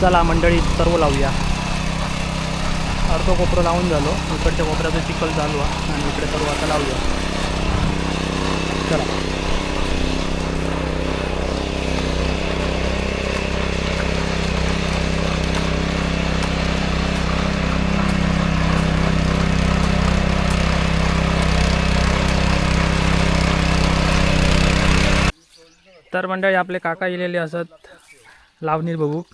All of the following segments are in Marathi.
चला मंडळी सर्व लावूया. अर्धो कोपरं लावून झालो. इकडच्या कोपऱ्याचं चिखल चालू आहे आणि इकडे सर्व आता लावूया. चला तर मंडळी आपले काका इलेले असत लावणी बघूक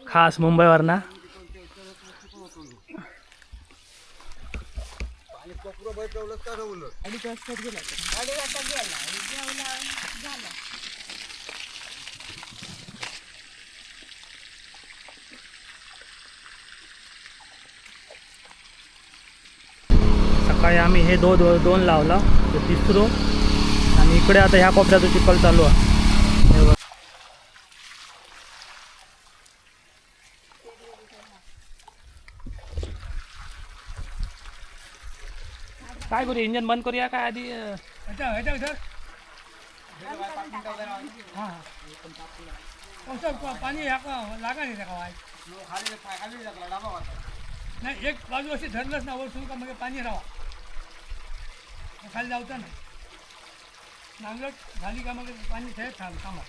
खास मुंबईवरना. सकाळी आम्ही हे दोन लावला, तिसरो आणि इकडे आता ह्या कोपऱ्याचं चिखल चालू आहे. काय करूया, इंजन बंद करूया काय आधी? पाणी लागा नाही, एक बाजू अशी धरलंच ना वरसून का मग पाणी राहा खाली जावता नाही. नांगरट झाली का मग पाणी थेट थांबा.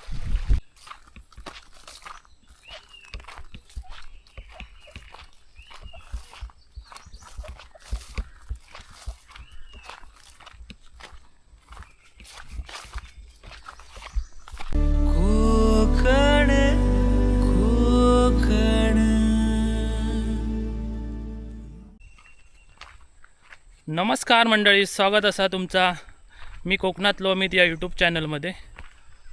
नमस्कार मंडळी, स्वागत असा तुमचा मी कोकणातलो अमित या यूट्यूब चॅनलमध्ये.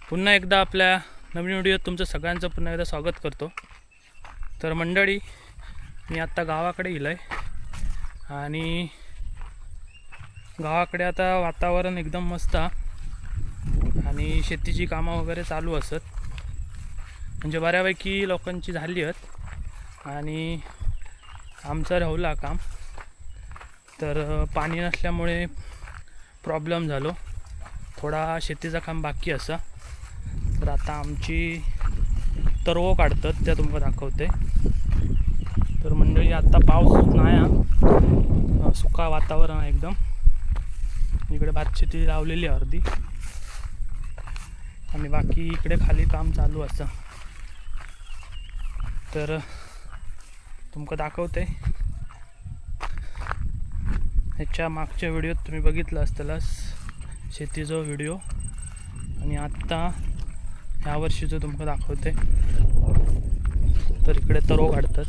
पुन्हा एकदा आपल्या नवीन व्हिडिओत तुमचं सगळ्यांचं पुन्हा एकदा स्वागत करतो. तर मंडळी, मी आत्ता गावाकडे गेलो आहे आणि गावाकडे आता वातावरण एकदम मस्त आणि शेतीची कामं वगैरे चालू असत. म्हणजे बऱ्यापैकी लोकांची झाली आहेत आणि आमचं राहुला काम. तर पाणी नसल्यामुळे प्रॉब्लेम झालो, थोडा शेतीचं काम बाकी असा. तर आता आमची तरव काढतात, त्या तुमका दाखवते. तर मंडळी आता पाऊस नाही, सुका वातावरण आहे एकदम. इकडे भात शेती लावलेली आहे अर्धी आणि बाकी इकडे खाली काम चालू असं. तर तुमका दाखवते. ह्याच्या मागच्या व्हिडिओत तुम्ही बघितलं असतलाच शेतीचा व्हिडिओ, आणि आत्ता ह्या वर्षीचं तुमका दाखवते. तर इकडे तरव काढतात.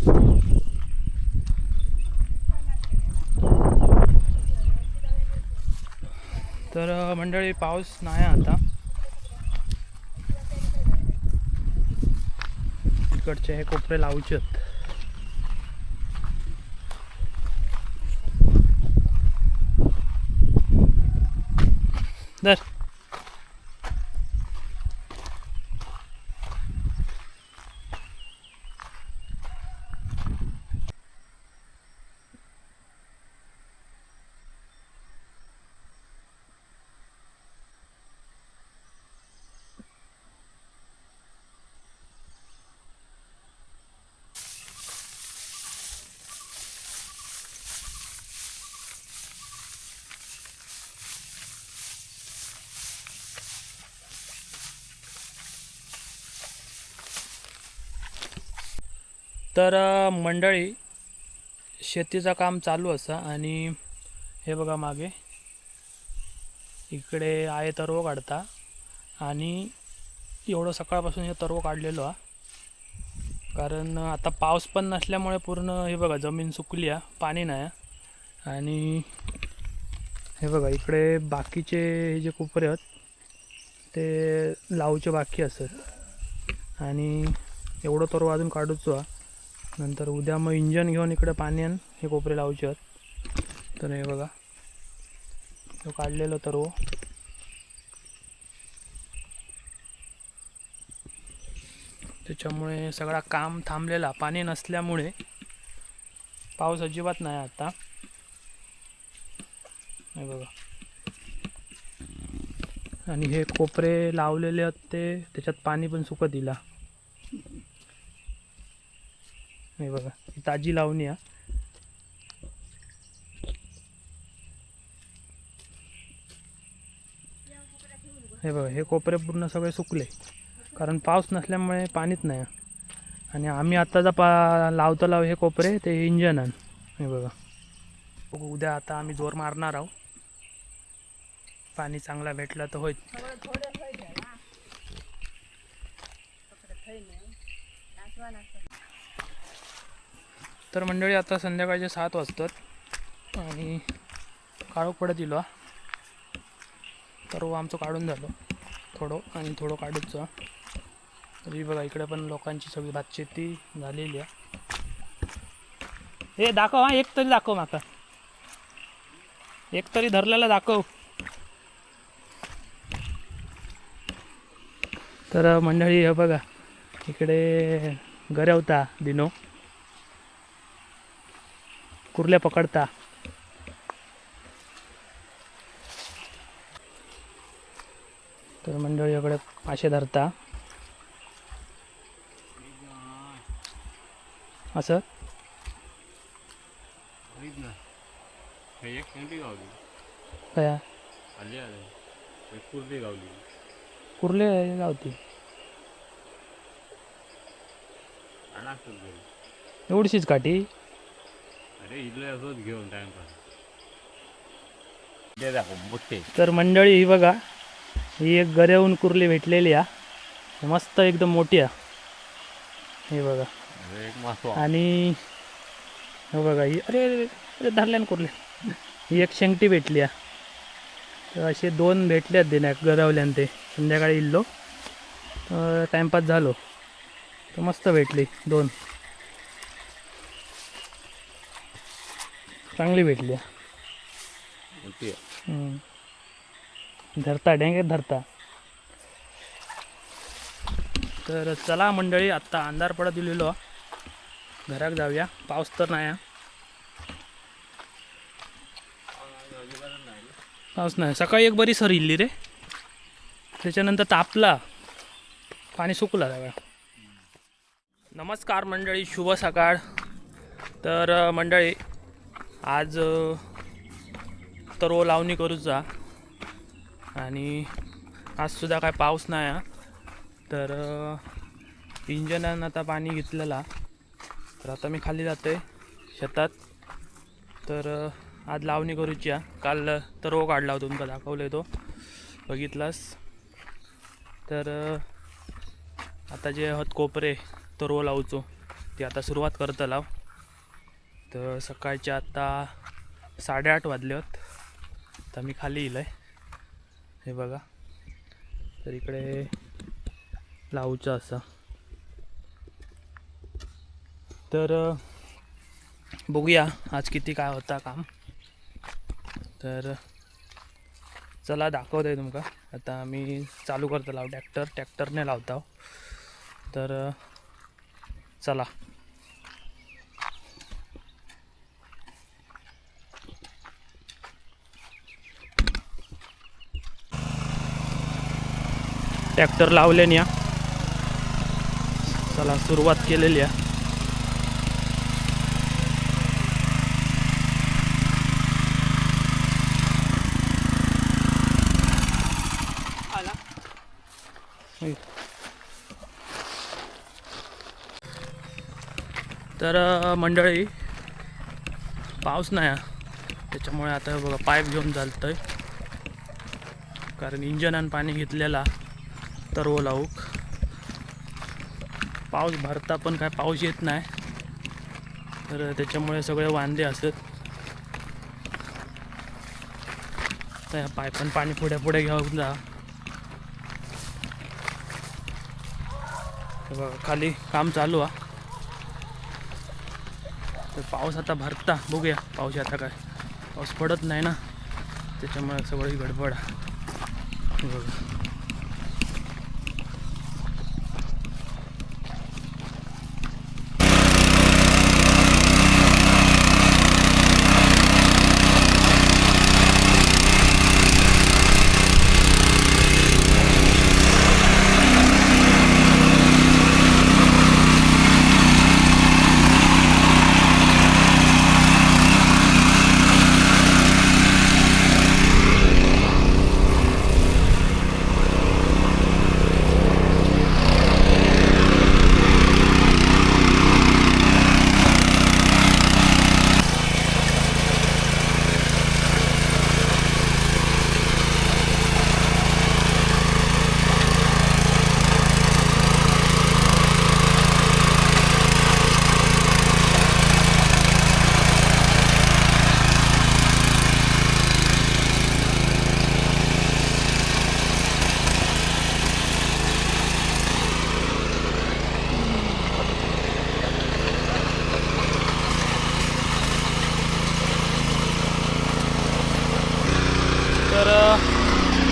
तर मंडळी पाऊस नाही आता. इकडचे हे कोपरे लावचे आहेत. दर तर मंडळी, शेतीचं काम चालू असा आणि हे बघा मागे इकडे आहे तरव काढता. आणि एवढं सकाळपासून हे तरव काढलेलो आहे, कारण आता पाऊस पण नसल्यामुळे पूर्ण हे बघा जमीन सुकली आहे, पाणी नाही. आणि हे बघा इकडे बाकीचे जे कोपरे आहेत ते लावूचे बाकी असत आणि एवढं तरव अजून काढूचो आहे. नंतर उद्या मग इंजन घेऊन इकडे पाणी आण हे कोपरे लावचे आहेत. तर हे बघा तो काढलेलं तरव. त्याच्यामुळे सगळा काम थांबलेला, पाणी नसल्यामुळे. पाऊस अजिबात नाही आता. हे बघा, आणि हे कोपरे लावलेले आहेत ते त्याच्यात पाणी पण सुकत दिला. हे बघा ही ताजी लावणी आहे. हे बघा हे कोपरे पूर्ण सगळे सुकले कारण पाऊस नसल्यामुळे पाणीच नाही. आणि आम्ही आत्ताचा लावतो हे कोपरे ते इंजन आहे. हे बघा उद्या आता आम्ही जोर मारणार आहोत. पाणी चांगला भेटलं तर होईल. तर मंडळी आता संध्याकाळचे 7 वाजतात आणि काळोख पडत इलो. तर आमचं काढून झालं थोडं आणि थोडं काढूचं. तरी बघा इकडे पण लोकांची सगळी भातशेती झालेली आहे. हे दाखव हा, एक तरी दाखव माका, एक तरी धरलेला दाखव. तर मंडळी हे बघा इकडे गरवता दिनो कुर्ल्या पकडता. तर मंडळी इकडे मासे धरता असं. काय कुर्ले गावती एवढीशीच काठी. तर मंडळी ही बघा ही एक गऱ्याहून कुर्ली भेटलेली आहे. मस्त एकदम मोठी आहे. हे बघा आणि हे बघा ही अरे अरे धरल्यान कुर्ली. ही एक शेंगटी भेटली आहे. तर असे 2 भेटल्यात देण्या गरवल्यान. ते संध्याकाळी इल्लो टाईमपास झालो तर मस्त भेटली 2 चांगली भेटली. धरता डेंगेत धरता. तर चला मंडळी आत्ता अंधार पडत दिलेलो घरात जाऊया. पाऊस तर नाही. पाऊस नाही. सकाळी एक बरी सर इल्ली रे, त्याच्यानंतर तापला पाणी सुकला सगळं. नमस्कार मंडळी, शुभ सकाळ. तर मंडळी आज तर लावणी करूचा आणि आजसुद्धा काय पाऊस नाही. तर इंजनानं आता पाणी घेतलेला. तर आता मी खाली जातो शेतात. तर आज लावणी करूची आहे. काल तर काढला होता तुमका दाखवलं तो बघितलास. तर आता जे आहोत कोपरे तर लावचो ते आता सुरुवात करता लाव. तर सकाळच्या आता 8:30 वाजले होत. तर मी खाली येईल आहे. हे बघा तर इकडे लावूचं असं. तर बघूया आज किती काय होता काम. तर चला दाखवतोय तुमका. आता मी चालू करतो लाव ट्रॅक्टरने लावता. तर चला. ट्रॅक्टर लावल्याने या चला सुरुवात केलेली आहे. तर मंडळी पाऊस नाही त्याच्यामुळे आता बघा पाईप घेऊन चालतोय कारण इंजनानं पाणी घेतलेला तर लावूक. पाऊस भरता पण काय पाऊस येत नाही. तर त्याच्यामुळे सगळे वांदे असत. त्या पाईपान पाणी पुढे पुढे घेऊन जा. बघा खाली काम चालू आहे. तर पाऊस आता भरता बघूया. पाऊस आता काय पाऊस पडत नाही ना, त्याच्यामुळे सगळी गडबड. बघा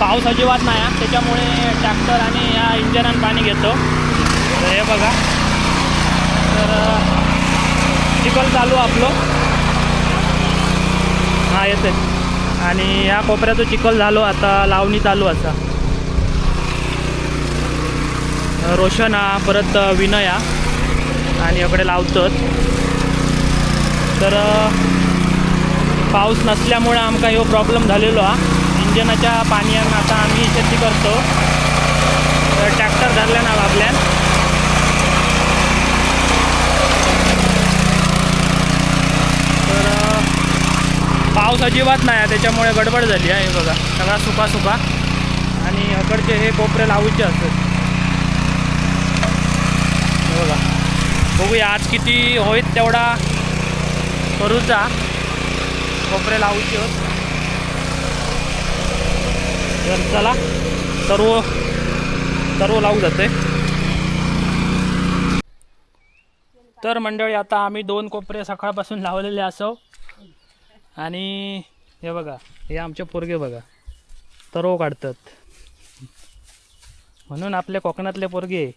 पाऊस अजिबात नाही आहे, त्याच्यामुळे ट्रॅक्टर आणि या इंजनानं पाणी घेतो. तर हे बघा, तर चिखल चालू आपलं हां येते. आणि ह्या कोपऱ्याचं चिखल झालो, आता लावणी चालू असा. रोशन हा परत विनया आणि इकडे लावतात. तर पाऊस नसल्यामुळे आमका ह्यो प्रॉब्लेम झालेलो हा. इंजनाच्या पाण्यानं आता आम्ही शेती करतो. तर ट्रॅक्टर धरल्या ना आपल्यान. तर पाऊस अजिबात नाही आहे, त्याच्यामुळे गडबड झाली आहे. हे बघा सगळा सुका सुका. आणि अकडचे हे कोपरे लावायचे असतात. हे बघा, बघूया आज किती होईत तेवढा करूचा. कोपरे लावूचे होत. तर चला सर्व लावू जाते. तर मंडळी आता आम्ही 2 कोपरे सकाळपासून लावलेले असो. आणि हे बघा, हे आमचे पोरगे बघा तरव काढतात. म्हणून आपल्या कोकणातले पोरगे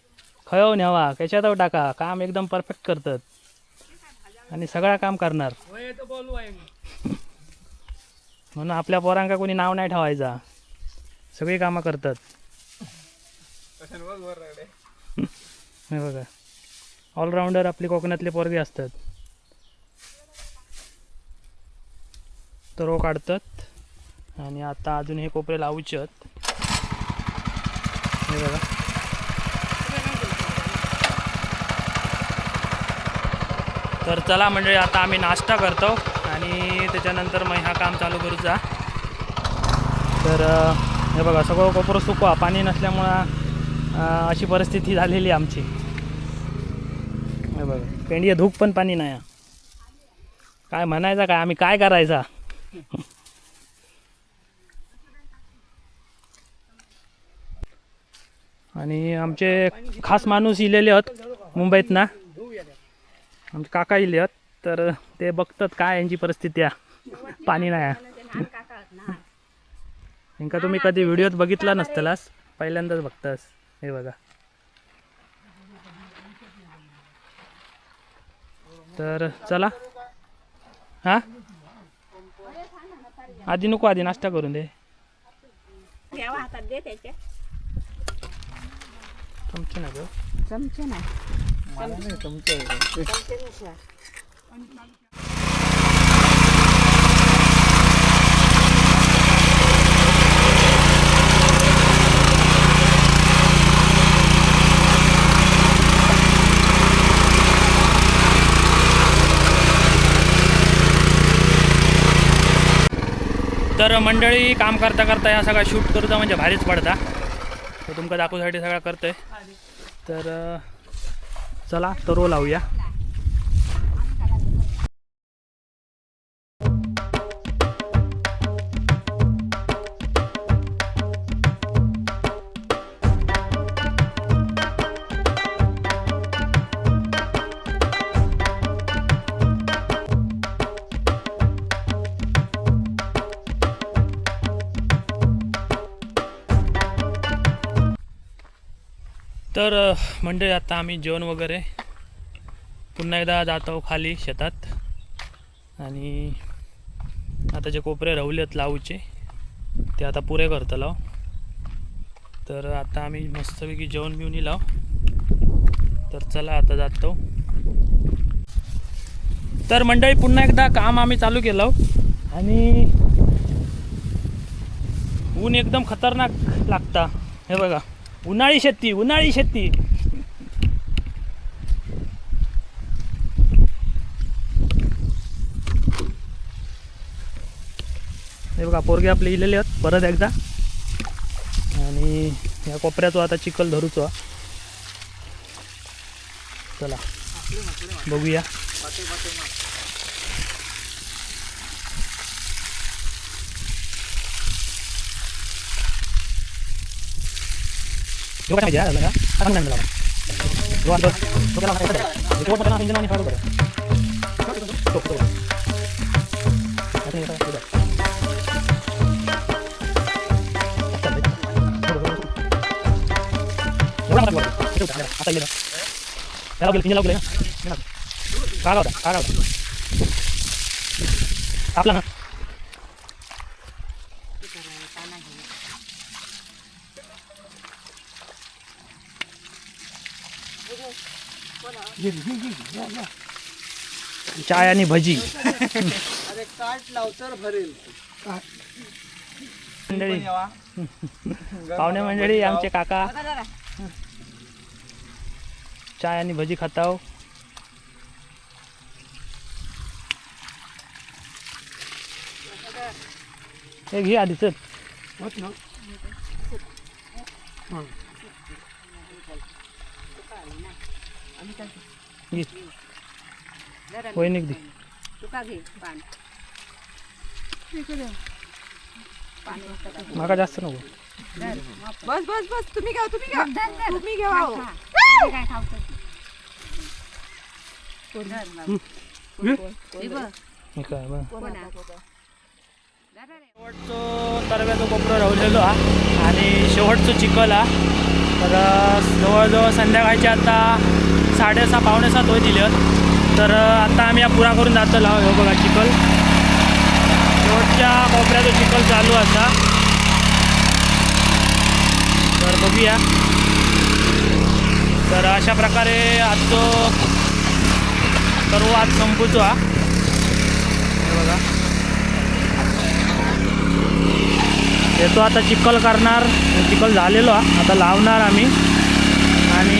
खयव न्यावा कशात टाका, काम एकदम परफेक्ट करतात आणि सगळं काम करणार. म्हणून आपल्या पोरांका कोणी नाव नाही ठेवायचा, सगळी कामं करतात. हे बघा, ऑलराऊंडर आपली कोकणातले पोरगे असतात. तर काढतात आणि आता अजून हे कोपरे लावूचे आहेत. हे बघा, तर चला म्हणजे आता आम्ही नाश्ता करतो आणि त्याच्यानंतर मग हा काम चालू करूचा. तर हे बघा सगळं कोपरं सुकवा, पाणी नसल्यामुळं अशी परिस्थिती झालेली आमची. हे बघा, पेंडिया धूक पण पाणी नाही. काय म्हणायचं काय, आम्ही काय करायचा. आणि आमचे खास माणूस इलेले आहेत मुंबईत ना, आमचे काका इले आहेत. तर ते बघतात काय यांची परिस्थिती आहे, पाणी नाही. इंका तुम्ही कधी व्हिडिओत बघितला नसतलास, पहिल्यांदाच बघतास. हे बघा, तर चला. हां आधी नको, आधी नाश्ता करून दे. चमचे ना ग, चमचे नाही. तर मंडळी काम करता करता या सगळा शूट करूचा म्हणजे भारीच पडता. तर तुमका दाखवण्यासाठी सगळा करतोय. तर चला तरो लावूया. तर म्हणजे आता आम्ही जेवण वगैरे पुन्हा एकदा जातो खाली शेतात. आणि आता जे कोपरे रावलेत लावूचे ते आता पुरे करतो लाव. तर आता आम्ही मस्तपैकी जेवण बिवून लाव. तर चला आता जातो. तर मंडळी पुन्हा एकदा काम आम्ही चालू केलं आणि ऊन एकदम खतरनाक लागता. हे बघा, उन्हाळी शेती, उन्हाळी शेती. हे बघा, पोरगे आपले इलेले आहेत परत एकदा. आणि या कोपऱ्याचो आता चिखल धरूचो. चला बघूया. Yo kan aja, lah, apa nang dalam? Luar tu, tu kan apa ada? Itu apa nang injenan ni kalau ada? Tu. Ada ni apa? Sudah. आता गेलं त्याला गेलं पिंजला गेलं ना काढा होता आपला ना चाय आणि भजी अरे काट लाव तर भरेल मंडळी पाहुणे मंडळी आमचे काका चाय आणि भजी खाताव हे घे आधी चल होत ना घे वहिनी दे तुका घे पान माका जास्त नको बस बस बस तुम्ही घ्या तुम्ही घ्या काय खावतो हे काय बघ शेवटचं तरव्याचं कोपरं राहिलेलो हा आणि शेवटचं चिखल हा तर जवळजवळ संध्याकाळचे आता 6:30 पावणे 7 होय दिले तर आता आम्ही हा पुरा करून जातो लाव हो बघा चिखल शेवटच्या कोपऱ्याचा चिखल चालू असा तर बघूया तर अशा प्रकारे आजचं सर्व आज संपूचो हा हे बघा येतो आता चिखल करणार चिखल झालेलो आता लावणार आम्ही आणि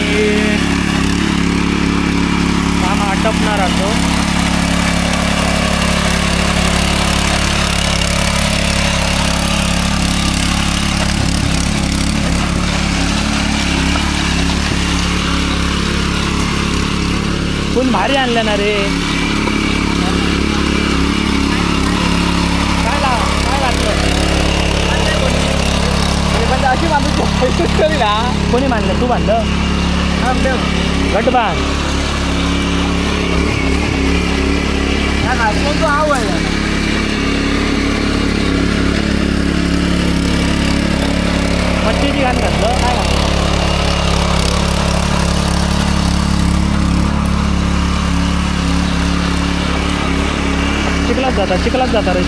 काम आटपणार असो कोण भारी आणलं ना रे काय लागलं अशी बांधून ना कोणी बांधलं तू बांधलं घट बांध तो आवड मच्छीची घाण घातलं काय घातलं चिखलात जाता रे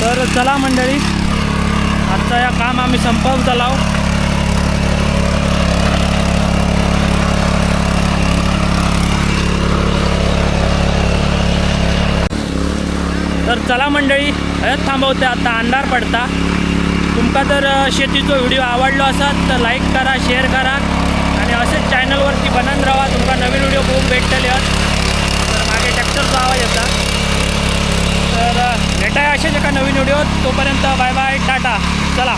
तर चला मंडळी आजचा या काम आम्ही संपवून चलाव तर चला मंडळी हयत थांबवते आता अंधार पडता तुमका जर शेतीचा व्हिडिओ आवडलो असत तर लाईक करा शेअर करा आणि असेच चॅनलवरती बनत राहा तुमका नवीन व्हिडिओ खूप भेटलेले आहेत तर मागे ट्रॅक्टरचा आवाज येता तर भेटाय असेच एका नवीन व्हिडिओ तोपर्यंत बाय बाय टाटा चला